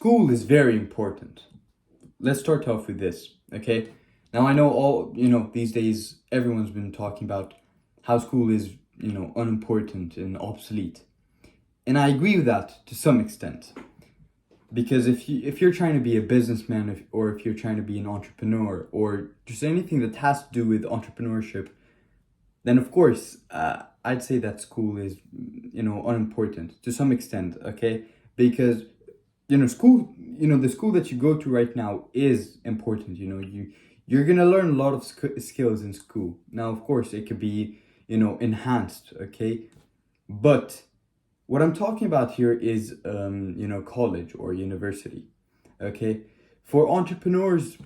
School is very important. Let's start off with this, okay? Now I know these days everyone's been talking about how school is, unimportant and obsolete. And I agree with that to some extent. Because if you're trying to be a businessman or if you're trying to be an entrepreneur or just anything that has to do with entrepreneurship, then of course I'd say that school is unimportant to some extent, okay? Because school, the school that you go to right now is important. You're gonna learn a lot of skills in school. Now, of course, it could be enhanced, okay? But what I'm talking about here is college or university, okay? For entrepreneurs,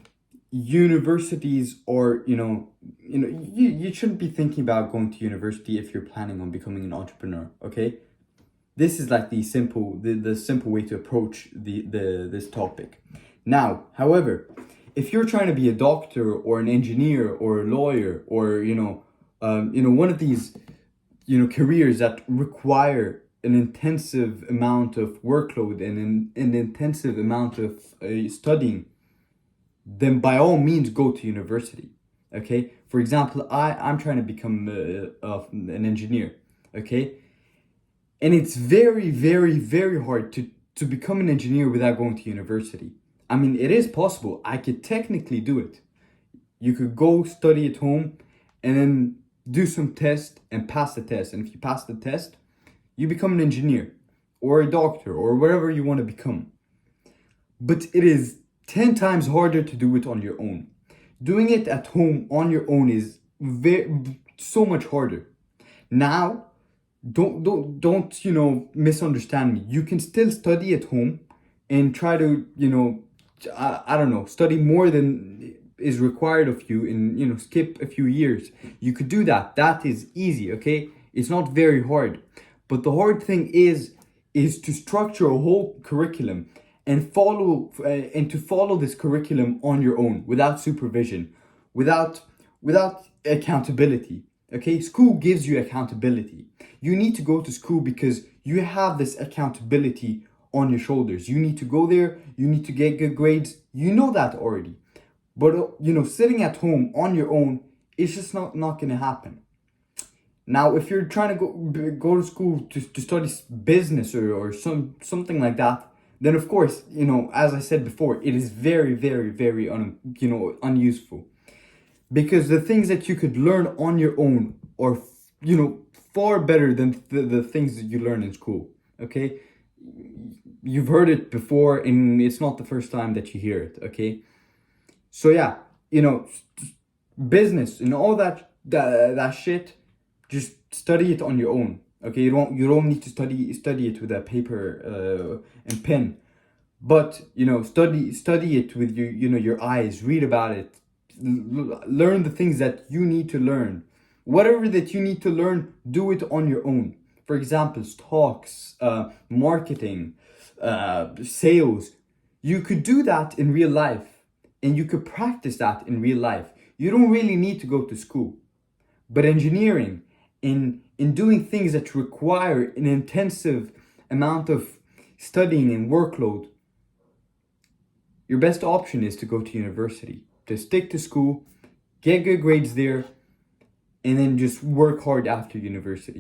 universities or you shouldn't be thinking about going to university if you're planning on becoming an entrepreneur, okay? This is like the simple way to approach this topic. Now, however, if you're trying to be a doctor or an engineer or a lawyer or one of these careers that require an intensive amount of workload and an intensive amount of studying, then by all means go to university. Okay, for example, I'm trying to become an engineer. Okay. And it's very, very, very hard to become an engineer without going to university. I mean, it is possible. I could technically do it. You could go study at home and then do some test and pass the test. And if you pass the test, you become an engineer or a doctor or whatever you want to become. But it is 10 times harder to do it on your own. Doing it at home on your own is so much harder. Now, don't misunderstand me. You can still study at home and try to I don't know, study more than is required of you and skip a few years. You could do that. That is easy, okay? It's not very hard. But the hard thing is to structure a whole curriculum and to follow this curriculum on your own without supervision, without accountability. Okay, school gives you accountability. You need to go to school because you have this accountability on your shoulders. You need to go there. You need to get good grades. You know that already. But, sitting at home on your own, it's just not going to happen. Now, if you're trying to go to school to study business or something like that, then of course, as I said before, it is very, very, very unuseful. Because the things that you could learn on your own are, far better than the things that you learn in school, okay? You've heard it before and it's not the first time that you hear it, okay? So yeah, business and all that shit, just study it on your own, okay? You don't need to study it with a paper and pen. But, study it with your eyes, read about it, learn the things that you need to learn. Whatever that you need to learn, do it on your own. For example, stocks, marketing, sales. You could do that in real life and you could practice that in real life. You don't really need to go to school. But engineering, in doing things that require an intensive amount of studying and workload, your best option is to go to university. To stick to school, get good grades there, and then just work hard after university.